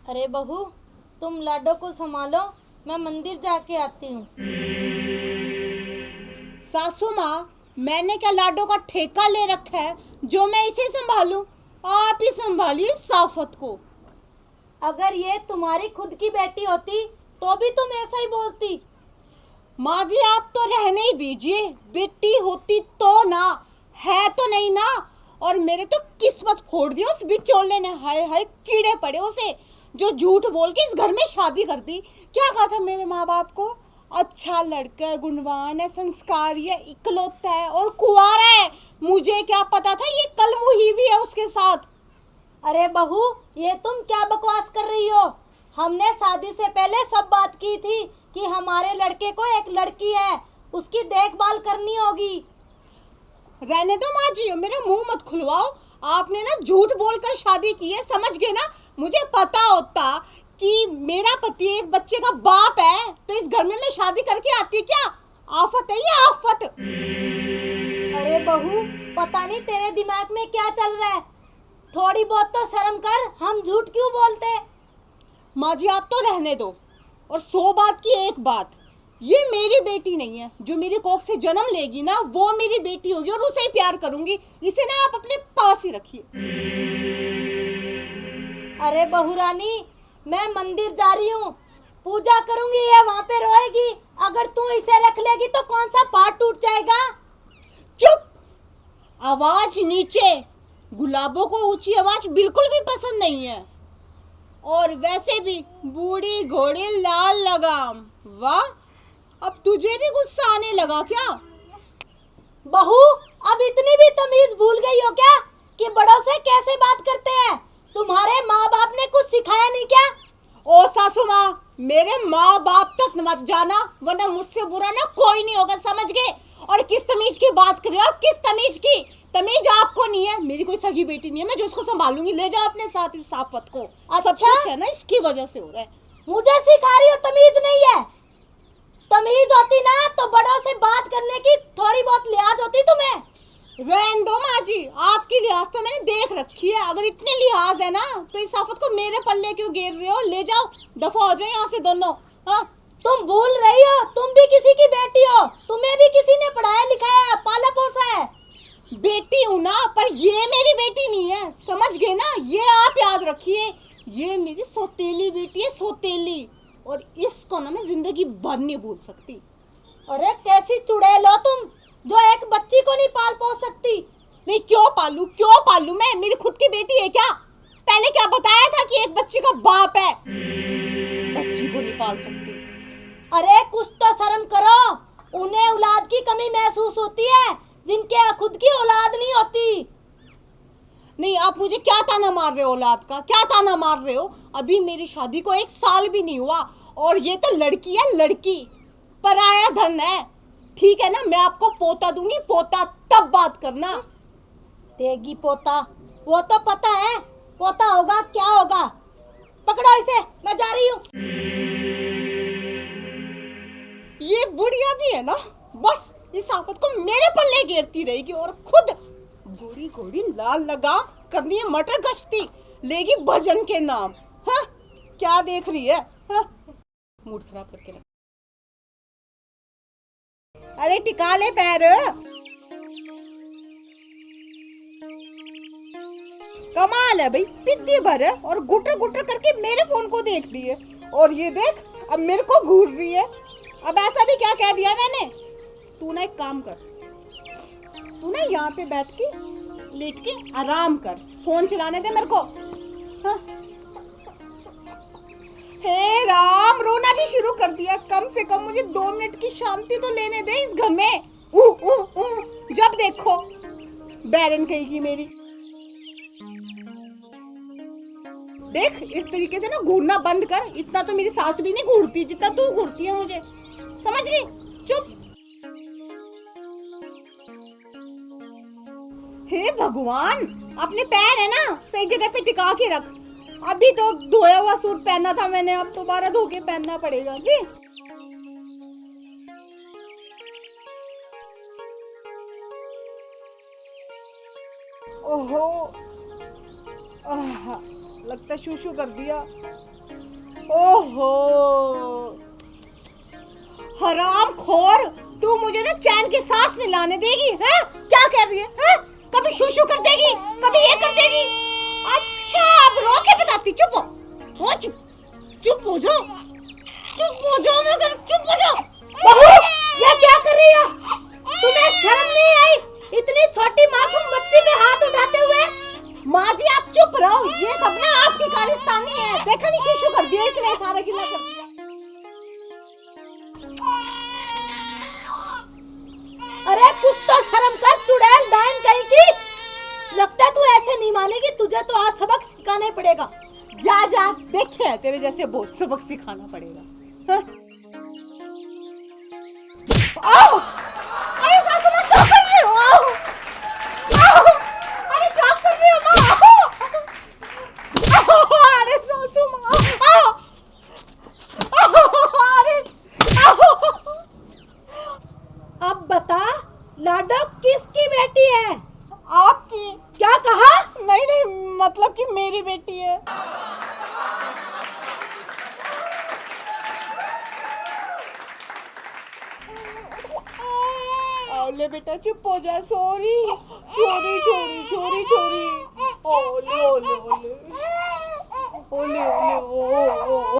अरे बहू, तुम लाडो को संभालो, मैं मंदिर जाके आती हूँ। सासू माँ, मैंने क्या लाडो का ठेका ले रखा है जो मैं इसे संभालूं? आप ही संभालिए साफत को। अगर ये तुम्हारी खुद की बेटी होती तो भी तुम ऐसा ही बोलती। माँ जी, आप तो रहने ही दीजिए। बेटी होती तो ना, है तो नहीं ना। और मेरे तो किस्मत फोड़ दी उस बिचौले ने। हाय हाय, कीड़े पड़े उसे जो झूठ बोल के इस घर में शादी कर दी। क्या कहा था मेरे माँ बाप को? अच्छा लड़का है, गुणवान है, संस्कारी है, इकलौता है और कुंवारा है। मुझे क्या पता था ये कल मुही भी है उसके साथ। अरे बहू, ये तुम क्या बकवास कर रही हो? हमने शादी से पहले सब बात की थी कि हमारे लड़के को एक लड़की है, उसकी देखभाल करनी होगी। रहने दो माँ जी, मेरा मुंह मत खुलवाओ। आपने ना झूठ बोलकर शादी की है, समझ गए ना? मुझे पता होता कि मेरा पति एक बच्चे का बाप है तो इस घर में मैं शादी करके आती क्या? आफत है ये, आफत। अरे बहू, पता नहीं तेरे दिमाग में क्या चल रहा है। थोड़ी बहुत तो शर्म कर, हम झूठ क्यों बोलते? माँ जी, आप तो रहने दो। और 100 बात की एक बात, ये मेरी बेटी नहीं है। जो मेरी कोख से जन्म लेगी ना, वो मेरी बेटी होगी और उसे ही प्यार करूंगी। इसे ना आप अपने पास ही रखिए। अरे बहू रानी, मैं मंदिर जा रही हूँ, पूजा करूंगी, ये वहाँ पे रोएगी। अगर तू इसे रख लेगी तो कौन सा पार्ट टूट जाएगा? चुप! आवाज नीचे। गुलाबों को ऊंची आवाज बिल्कुल भी पसंद नहीं है। और वैसे भी बूढ़ी घोड़ी लाल लगाम। वाह, अब तुझे भी गुस्सा आने लगा क्या? बहू, अब इतनी भी तमीज भूल गई हो क्या कि बड़ों से कैसे बात करते हैं? तुम्हारे माँ बाप ने कुछ सिखाया नहीं क्या? ओ सासू माँ, मेरे माँ बाप तक मत जाना, वरना मुझसे बुरा ना कोई नहीं होगा, समझ गए? और किस तमीज की बात कर रहे हो? किस तमीज की? तमीज आपको नहीं है। मेरी कोई सगी बेटी नहीं है, मैं जो उसको संभालूंगी। ले जाओ अपने साथ इस साफत को। सब अच्छा? कुछ है ना इसकी वजह से हो रहा है। मुझे सिखा रही हो? तमीज नहीं है। तमीज होती ना तो बड़ों से बात करने की थोड़ी बहुत लिहाज होती तुम्हें। रहने दो माँ जी, आपकी लिहाज तो मैंने देख रखी है। अगर इतनी लिहाज है ना तो इस आफत को मेरे पल्ले क्यों घेर रहे हो? ले जाओ, दफा हो जाए यहाँ से दोनों। हाँ, तुम भूल रही हो, तुम भी किसी की बेटी हो। तुम्हें भी किसी ने पढ़ाया लिखाया, पाला पोसा है। बेटी हूँ ना, पर ये मेरी बेटी नहीं है, समझ गए ना? ये आप याद रखिए, ये मेरी सौतेली बेटी है, सौतेली। और इसको ना मैं जिंदगी भर नहीं भूल सकती। अरे कैसी चुड़ैल हो तुम, जो एक बच्ची को नहीं पाल पोस सकती। नहीं, क्यों पालू, क्यों पालू? मैं मेरी खुद की बेटी है क्या? पहले क्या बताया था कि एक बच्ची का बाप है? बच्ची को नहीं पाल सकती। अरे कुछ तो शर्म करो। उन्हें औलाद की कमी महसूस होती है जिनके खुद की औलाद नहीं होती। नहीं, आप मुझे क्या ताना मार रहे हो? औलाद का क्या ताना मार रहे हो? अभी मेरी शादी को 1 साल भी नहीं हुआ और ये तो लड़की है, लड़की। पराया धन है, ठीक है ना? मैं आपको पोता दूंगी, पोता, तब बात करना। देगी पोता, वो तो पता है पोता होगा क्या होगा। पकड़ो इसे, मैं जा रही हूँ। ये बुढ़िया भी है ना, बस इस आफत को मेरे पल्ले घेरती रहेगी और खुद बूढ़ी घोड़ी लाल लगाम करनी है मटर गश्ती, लेगी भजन के नाम। हाँ, क्या देख रही है? हाँ, मूड खराब करके रख। अरे टिका ले पैर। कमाल है भाई, पिद्दी भर है और गुटर गुटर करके मेरे फोन को देख रही है। और ये देख, अब मेरे को घूर रही है। अब ऐसा भी क्या कह दिया मैंने? तू ना एक काम कर, तू ना यहाँ पे बैठ के लेट के आराम कर, फोन चलाने दे मेरे को। हाँ? हे राम, रोना भी शुरू कर दिया। कम से कम मुझे 2 मिनट की शांति तो लेने दे इस घर में। जब देखो बैरन कहेगी मेरी। देख, इस तरीके से ना घूरना बंद कर। इतना तो मेरी सास भी नहीं घूरती जितना तू घूरती है मुझे, समझ गई? चुप। हे भगवान, अपने पैर है ना सही जगह पे टिका के रख। अभी तो धोया हुआ सूट पहना था मैंने, अब दोबारा धो के पहनना पड़ेगा जी। ओहो, लगता शू शू कर दिया। ओहो, हराम खोर, तू मुझे ना चैन की सांस नहीं लाने देगी, हैं? क्या कर रही है? कभी शू कर देगी, कभी ये कर देगी। अच्छा, अब रो के बताती। चुप हो, चुप हो जाओ, मगर चुप हो जाओ। बहू, ये क्या कर रही हो? तुम्हें शर्म नहीं आई इतनी छोटी मासूम बच्ची पे हाथ उठाते हुए? माँ जी आप चुप रहो, ये सब ना आपकी कारिस्तानी है। देखा नहीं, शीशु कर दिया इसने, सारा गिला कर दिया। अरे कुछ तो शर्म कर, चुड़ैल डायन कहीं की। लगता है तू ऐसे नहीं मानेगी, तुझे तो आज सबक सिखाना ही पड़ेगा। जा देखे, तेरे जैसे बहुत सबक सिखाना पड़ेगा। हाँ? आओ! अरे सासू माँ क्या कर रही हो? आओ! अरे क्या कर रही हो माँ? अरे सासू माँ, अरे अब बता, लाडो किसकी बेटी है? आपकी। क्या कहा? नहीं, मतलब कि मेरी बेटी है। ले बेटा चुप हो जा। सॉरी, चोरी। ओले।